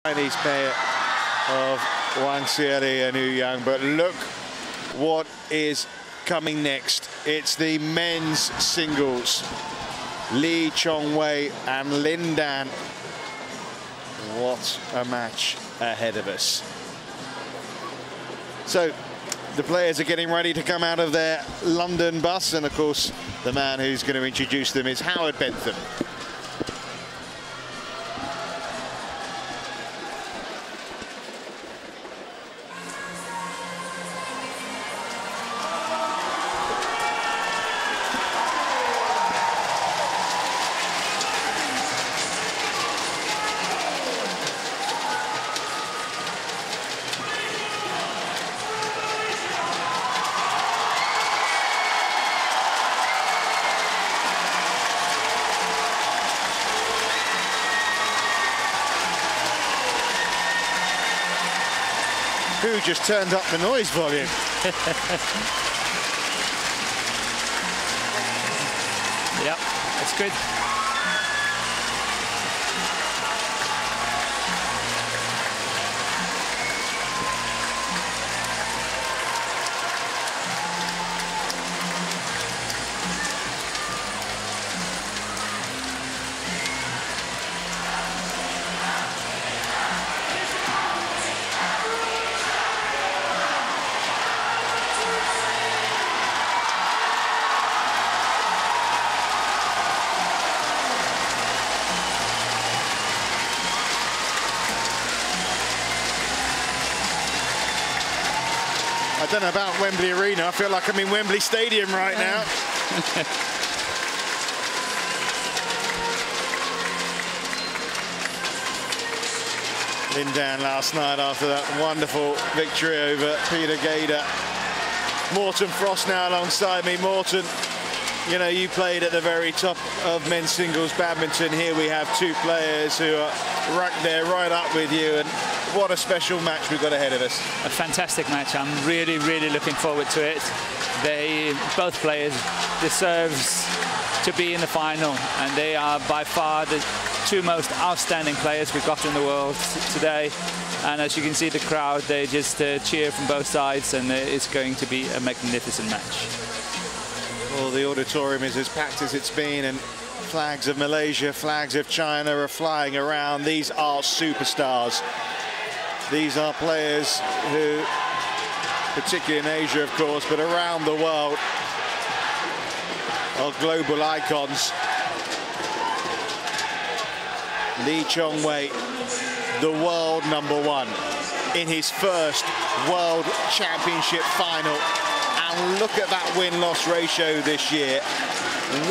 Chinese pair of Wang Xieri and Yu Yang, but look what is coming next. It's the men's singles. Chong Wei and Lin Dan. What a match ahead of us. So the players are getting ready to come out of their London bus, and of course the man who's going to introduce them is Howard Bentham. Who just turned up the noise volume? Yep, that's good. I don't know about Wembley Arena. I feel like I'm in Wembley Stadium right now. Lin Dan last night after that wonderful victory over Peter Gader. Morten Frost now alongside me. Morten, you know, you played at the very top of men's singles badminton. Here we have two players who are right there, right up with you. And what a special match we've got ahead of us. A fantastic match. I'm really, really looking forward to it. Both players deserves to be in the final, and they are by far the two most outstanding players we've got in the world today. And as you can see, the crowd, they just cheer from both sides, and it's going to be a magnificent match. Well, the auditorium is as packed as it's been, and flags of Malaysia, flags of China are flying around. These are superstars. These are players who, particularly in Asia, of course, but around the world, are global icons. Chong Wei, the world #1 in his first World Championship final. And look at that win-loss ratio this year.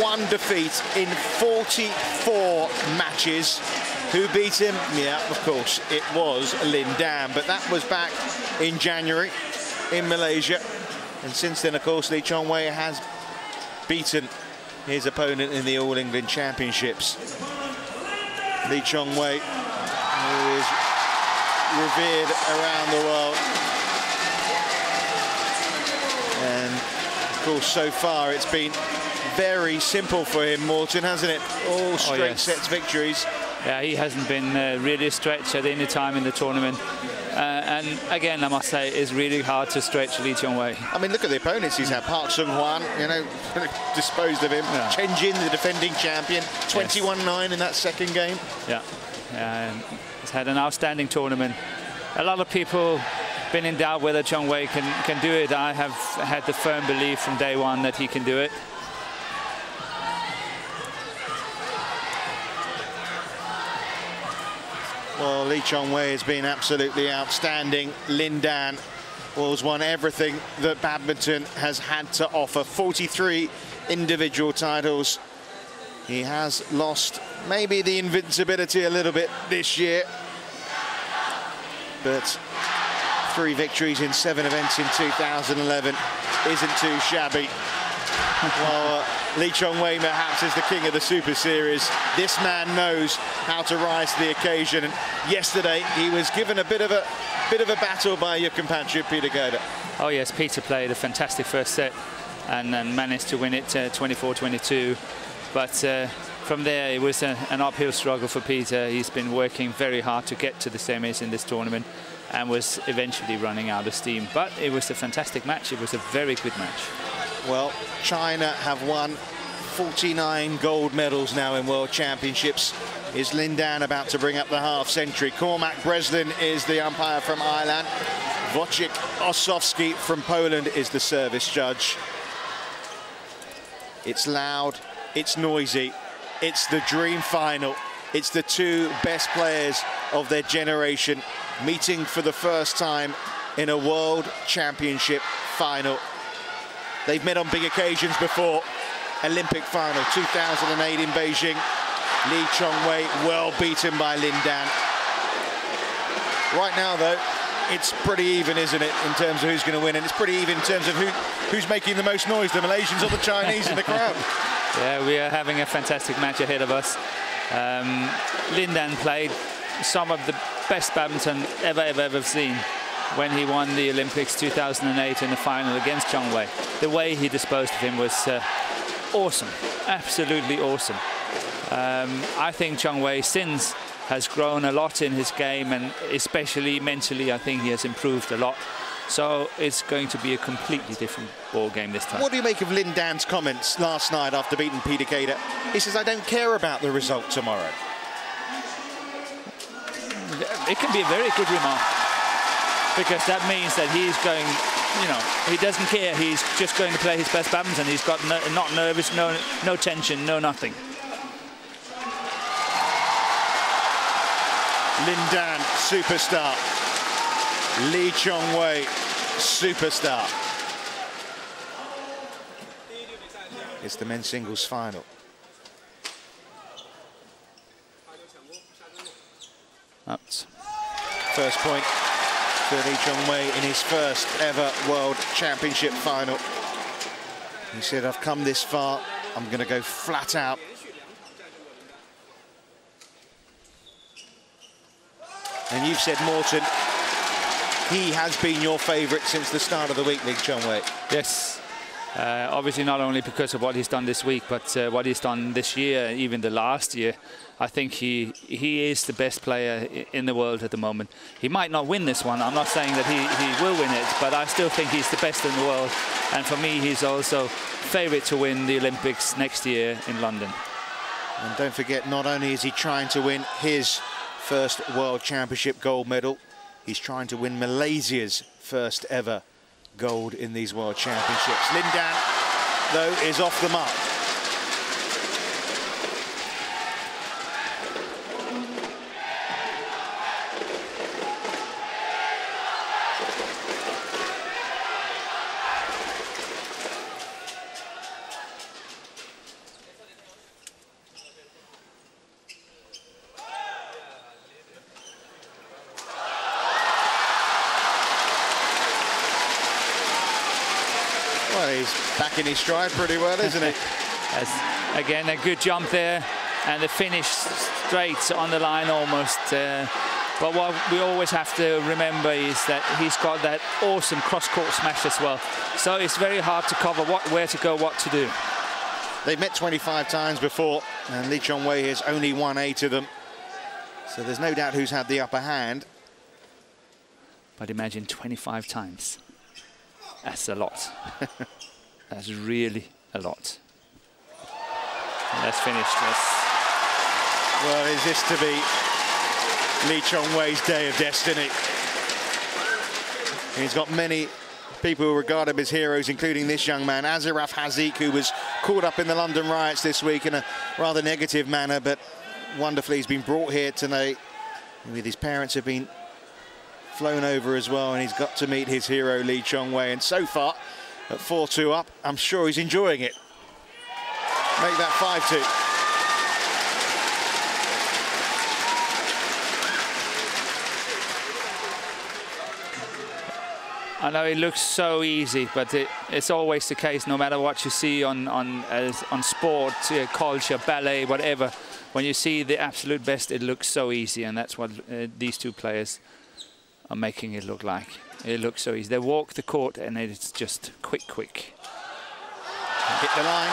1 defeat in 44 matches. Who beat him? Yeah, of course, it was Lin Dan, but that was back in January in Malaysia. And since then, of course, Chong Wei has beaten his opponent in the All England Championships. Chong Wei, who is revered around the world. And, of course, so far it's been very simple for him, Morten, hasn't it? All straight sets victories. Yeah, he hasn't been really stretched at any time in the tournament. And again, I must say, it's really hard to stretch Chong Wei. I mean, look at the opponents he's had. Park Seung-hwan, you know, disposed of him. Yeah. Chen Jin, the defending champion, 21-9 in that second game. Yeah, and he's had an outstanding tournament. A lot of people been in doubt whether Chong Wei can do it. I have had the firm belief from day one that he can do it. Well, Chong Wei has been absolutely outstanding. Lin Dan has won everything that badminton has had to offer. 43 individual titles. He has lost maybe the invincibility a little bit this year, but 3 victories in 7 events in 2011 isn't too shabby. Well, Chong Wei perhaps is the king of the Super Series. This man knows how to rise to the occasion. And yesterday he was given a bit of a battle by your compatriot Peter Gader. Oh yes, Peter played a fantastic first set and managed to win it 24-22. But from there, it was an uphill struggle for Peter. He's been working very hard to get to the semis in this tournament and was eventually running out of steam. But it was a fantastic match. It was a very good match. Well, China have won 49 gold medals now in World Championships. Is Lin Dan about to bring up the half century? Cormac Breslin is the umpire from Ireland. Wojciech Ossowski from Poland is the service judge. It's loud, it's noisy, it's the dream final. It's the two best players of their generation meeting for the first time in a World Championship final. They've met on big occasions before. Olympic final 2008 in Beijing. Lee Chong Wei well beaten by Lin Dan. Right now though, it's pretty even, isn't it, in terms of who's going to win, and it's pretty even in terms of who's making the most noise, the Malaysians or the Chinese in the crowd. Yeah, we are having a fantastic match ahead of us. Lin Dan played some of the best badminton ever seen when he won the Olympics 2008 in the final against Chong Wei. The way he disposed of him was awesome, absolutely awesome. I think Chong Wei since has grown a lot in his game, and especially mentally, I think he has improved a lot. So it's going to be a completely different ball game this time. What do you make of Lin Dan's comments last night after beating Peter Kader? He says, I don't care about the result tomorrow. It can be a very good remark, because that means that he's going, you know, he doesn't care. He's just going to play his best badminton. He's got not nervous, no tension, no nothing. Lin Dan, superstar. Lee Chong Wei, superstar. It's the men's singles final. That's first point for Lee Chong Wei in his first ever World Championship final. He said, I've come this far, I'm going to go flat out. And you've said, Morten, he has been your favourite since the start of the week, Lee Chong Wei. Yes. Obviously not only because of what he's done this week, but what he's done this year, even the last year. I think he is the best player in the world at the moment. He might not win this one. I'm not saying that he will win it, but I still think he's the best in the world. And for me, he's also favourite to win the Olympics next year in London. And don't forget, not only is he trying to win his first World Championship gold medal, he's trying to win Malaysia's first ever gold in these World Championships. Lin Dan, though, is off the mark. Well, he's back in his stride pretty well, isn't he? Again, a good jump there, and the finish straight on the line almost. But what we always have to remember is that he's got that awesome cross-court smash as well. So it's very hard to cover where to go, what to do. They've met 25 times before, and Lee Chong Wei has only won 8 of them. So there's no doubt who's had the upper hand. But imagine 25 times. That's a lot. That's really a lot. And that's finished. Well, is this to be Lee Chong Wei's day of destiny? He's got many people who regard him as heroes, including this young man, Azaraf Haziq, who was caught up in the London riots this week in a rather negative manner, but wonderfully he's been brought here tonight. With his parents have been flown over as well, and he's got to meet his hero Lee Chong Wei. And so far, at 4-2 up, I'm sure he's enjoying it. Make that 5-2. I know it looks so easy, but it's always the case, no matter what you see on sport, culture, ballet, whatever. When you see the absolute best, it looks so easy, and that's what these two players are making it look like. It looks so easy. They walk the court and it's just quick. Hit the line.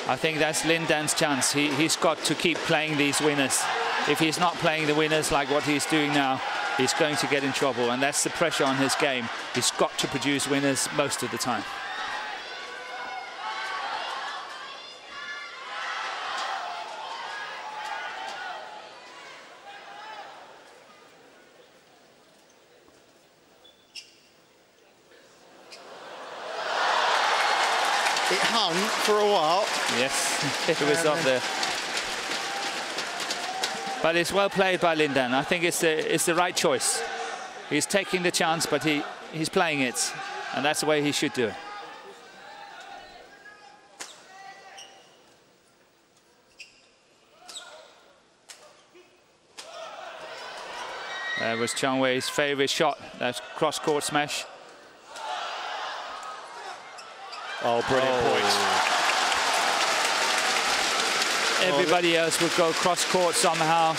I think that's Lin Dan's chance. He's got to keep playing these winners. If he's not playing the winners like what he's doing now, he's going to get in trouble, and that's the pressure on his game. He's got to produce winners most of the time. It hung for a while. Yes, it was up there. But it's well played by Lin Dan. I think it's the right choice. He's taking the chance, but he's playing it, and that's the way he should do it. That was Chong Wei's favorite shot. That's cross-court smash. Oh, brilliant point. Everybody else would go cross-court somehow.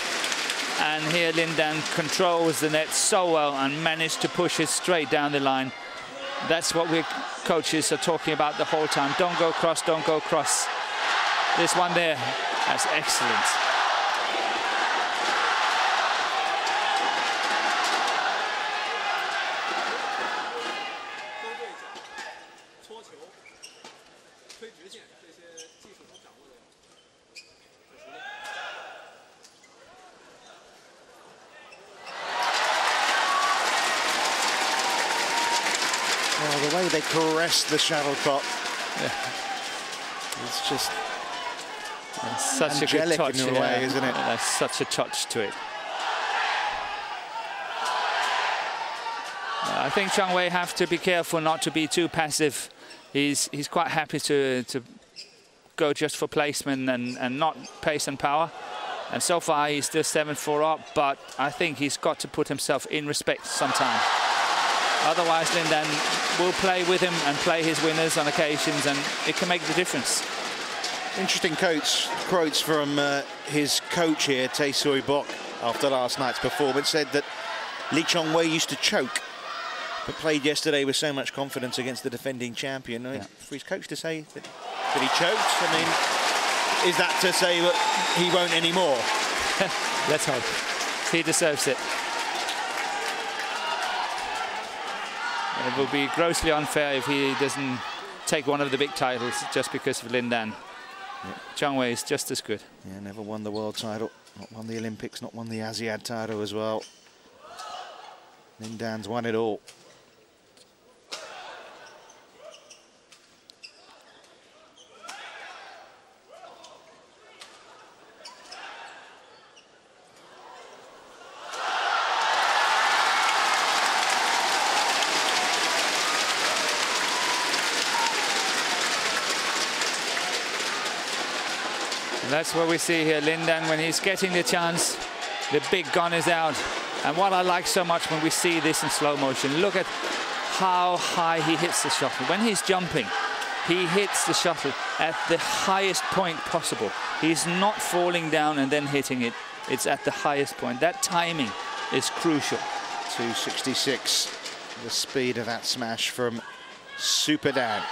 And here Lin Dan controls the net so well and managed to push it straight down the line. That's what we coaches are talking about the whole time. Don't go cross, don't go cross. This one there, that's excellent. Oh, the way they caress the shuttlecock. Yeah. It's just such a good touch in a way, isn't it? There's such a touch to it. I think Chong Wei have to be careful not to be too passive. He's quite happy to go just for placement and not pace and power. And so far he's still 7-4 up, but I think he's got to put himself in respect sometime. Otherwise Lin Dan will play with him and play his winners on occasions, and it can make the difference. Interesting quotes from his coach here, Tae Soi Bok, after last night's performance, said that Lee Chong Wei used to choke, but played yesterday with so much confidence against the defending champion. I mean, for his coach to say that he choked, I mean, is that to say that he won't anymore? Let's hope. He deserves it. It will be grossly unfair if he doesn't take one of the big titles just because of Lin Dan. Yeah. Chong Wei is just as good. Yeah, never won the world title, not won the Olympics, not won the ASEAN title as well. Lin Dan's won it all. That's what we see here, Lin Dan, when he's getting the chance, the big gun is out. And what I like so much when we see this in slow motion, look at how high he hits the shuttle. When he's jumping, he hits the shuttle at the highest point possible. He's not falling down and then hitting it. It's at the highest point. That timing is crucial. 266, the speed of that smash from Super Dan.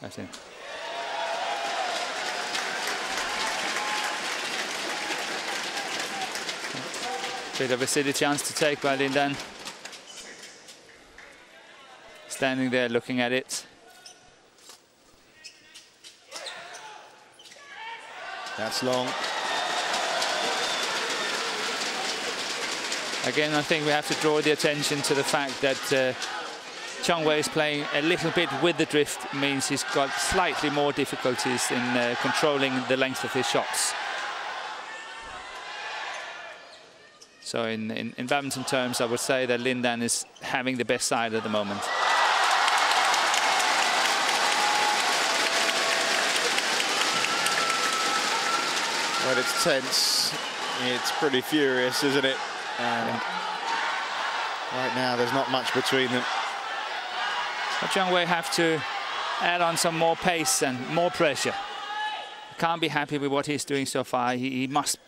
That's it. Bit of a silly chance to take by Lin Dan. Standing there looking at it. That's long. Again, I think we have to draw the attention to the fact that Chong Wei is playing a little bit with the drift, means he's got slightly more difficulties in controlling the length of his shots. So in badminton terms, I would say that Lin Dan is having the best side at the moment. When it's tense, it's pretty furious, isn't it? And right now, there's not much between them. But Chong Wei have to add on some more pace and more pressure. Can't be happy with what he's doing so far. He must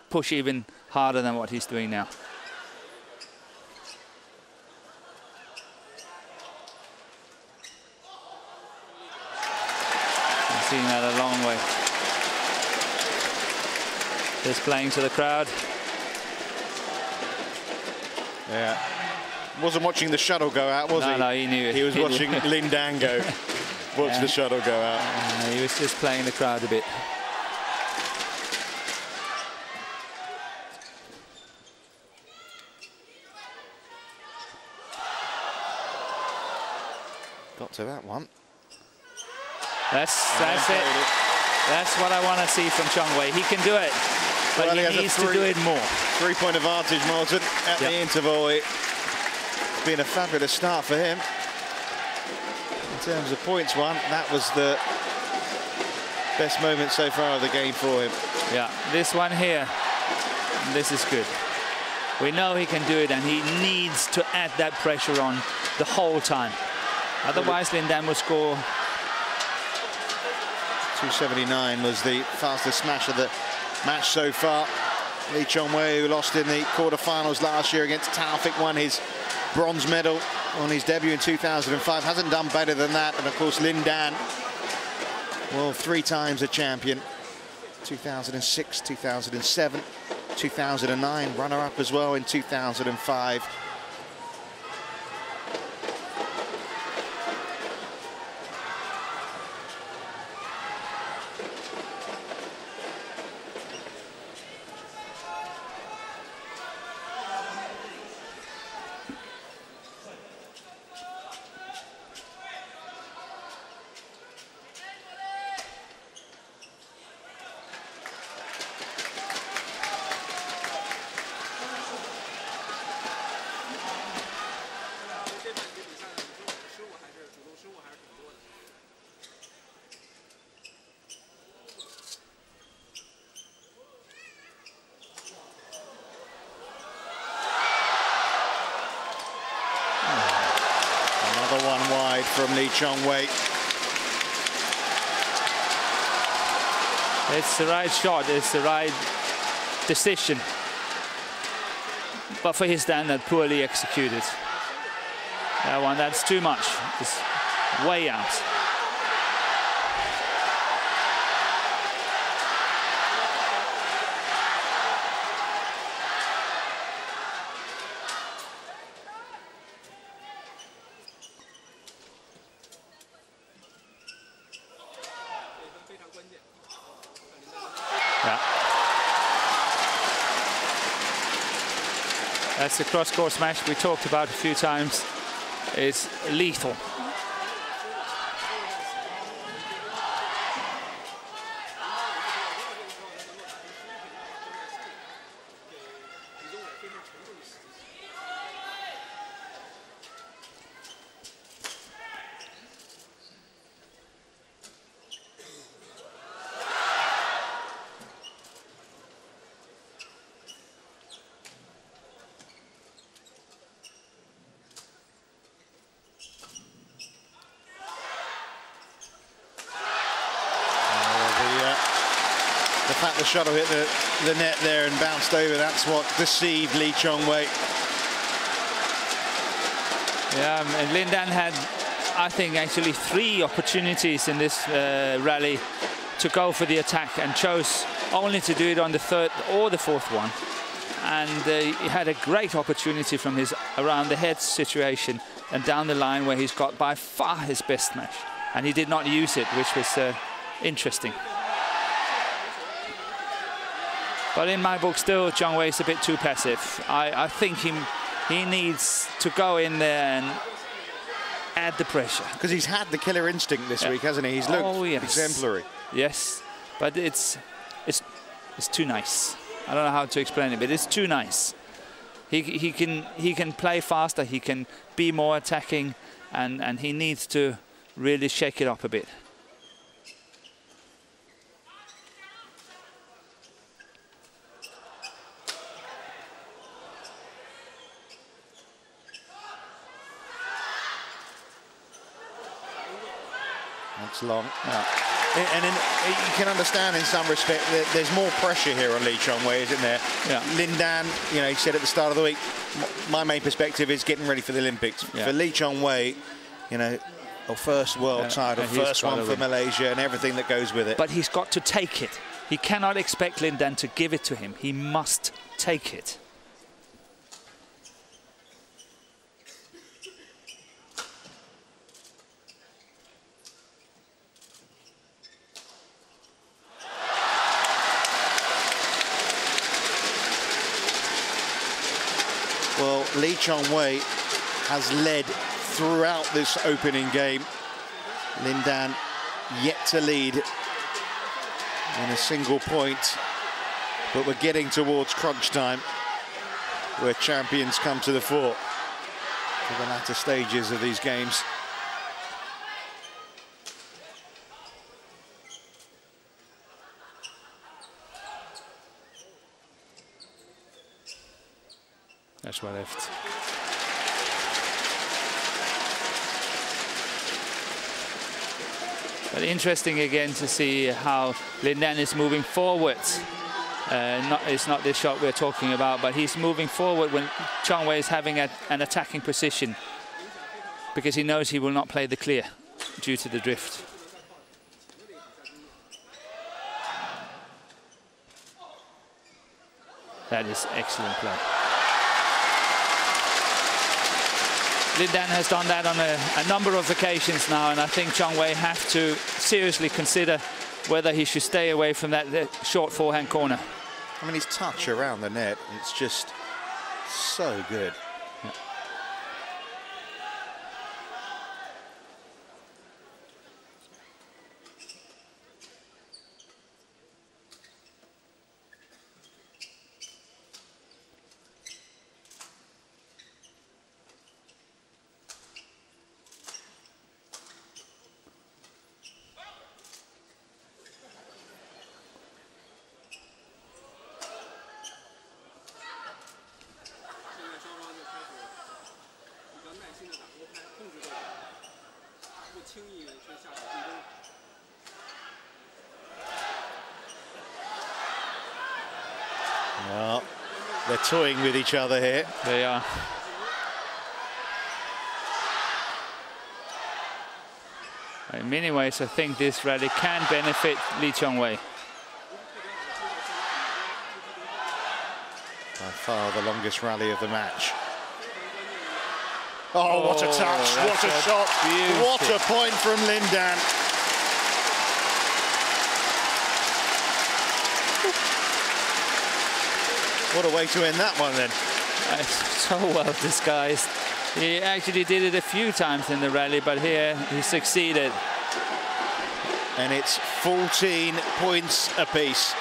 push even harder than what he's doing now. seen that a long way. Just playing to the crowd. Yeah. Wasn't watching the shuttle go out, was he? No, he knew it. He was watching Lin Dan go. Watch the shuttle go out. He was just playing the crowd a bit. Got to that one. That's it. That's what I want to see from Chong Wei. He can do it, but he needs to do it more. 3-point advantage, Martin, at the interval. It's been a fabulous start for him. In terms of points won, that was the best moment so far of the game for him. Yeah, this one here, this is good. We know he can do it, and he needs to add that pressure on the whole time. Otherwise, Lin Dan will score. 279 was the fastest smash of the match so far. Lee Chong Wei, who lost in the quarterfinals last year against Taufik, won his bronze medal on his debut in 2005. Hasn't done better than that. And of course, Lin Dan, well, 3 times a champion. 2006, 2007, 2009, runner-up as well in 2005. One wide from Lee Chong Wei. It's the right shot, it's the right decision. But for his standard, poorly executed. That one, that's too much. It's way out. That's the cross-court smash we talked about a few times. It's lethal. The fact the shuttle hit the net there and bounced over, that's what deceived Lee Chong Wei. Yeah, and Lin Dan had, I think, actually 3 opportunities in this rally to go for the attack, and chose only to do it on the 3rd or the 4th one. And he had a great opportunity from his around the head situation and down the line, where he's got by far his best match, and he did not use it, which was interesting. But in my book, still, Chong Wei is a bit too passive. I think he needs to go in there and add the pressure. Because he's had the killer instinct this week, hasn't he? He's looked exemplary. Yes, but it's too nice. I don't know how to explain it, but it's too nice. He can play faster. He can be more attacking, and he needs to really shake it up a bit. That's long. Yeah. And you can understand in some respect that there's more pressure here on Lee Chong Wei, isn't there? Yeah. Lin Dan, you know, he said at the start of the week, my main perspective is getting ready for the Olympics. Yeah. For Lee Chong Wei, you know, Oh, first world title, first one for Malaysia and everything that goes with it. But he's got to take it. He cannot expect Lin Dan to give it to him. He must take it. Well, Chong Wei has led throughout this opening game. Lin Dan yet to lead in a single point, but we're getting towards crunch time, where champions come to the fore for the latter stages of these games. That's well left. But interesting again to see how Lin Dan is moving forward. It's not this shot we're talking about, but he's moving forward when Chong Wei is having an attacking position, because he knows he will not play the clear due to the drift. That is excellent play. Lin Dan has done that on a number of occasions now, and I think Chong Wei has to seriously consider whether he should stay away from that short forehand corner. I mean, his touch around the net, it's just so good. Yeah. Well, they're toying with each other here. They are. In many ways, I think this rally can benefit Chong Wei. By far the longest rally of the match. Oh, what a touch, what a shot, beauty. What a point from Lin Dan. What a way to end that one then. So well disguised. He actually did it a few times in the rally, but here he succeeded. And it's 14 points apiece.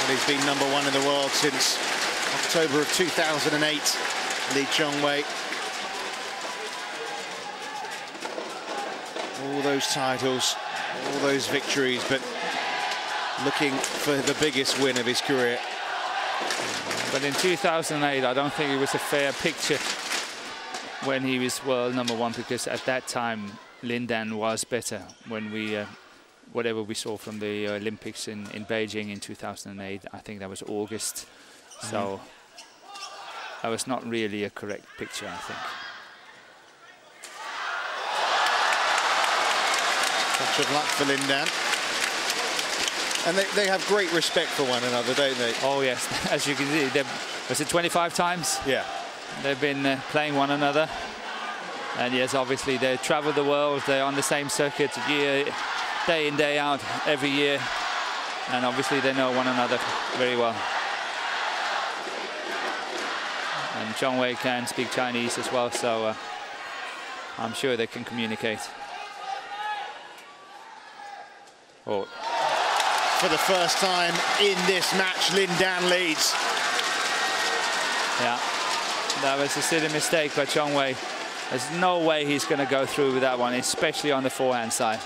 He's been #1 in the world since October of 2008, Chong Wei. All those titles, all those victories, but looking for the biggest win of his career. But in 2008, I don't think it was a fair picture when he was world #1, because at that time, Lin Dan was better when we whatever we saw from the Olympics in Beijing in 2008, I think that was August. So that was not really a correct picture, I think. Touch of luck for Lin Dan. And they have great respect for one another, don't they? Oh, yes. As you can see, was it 25 times? Yeah. They've been playing one another. And yes, obviously they travel the world. They're on the same circuit day in, day out, every year. And obviously they know one another very well. And Chong Wei can speak Chinese as well, so I'm sure they can communicate. Oh. For the first time in this match, Lin Dan leads. Yeah, that was a silly mistake by Chong Wei. There's no way he's going to go through with that one, especially on the forehand side.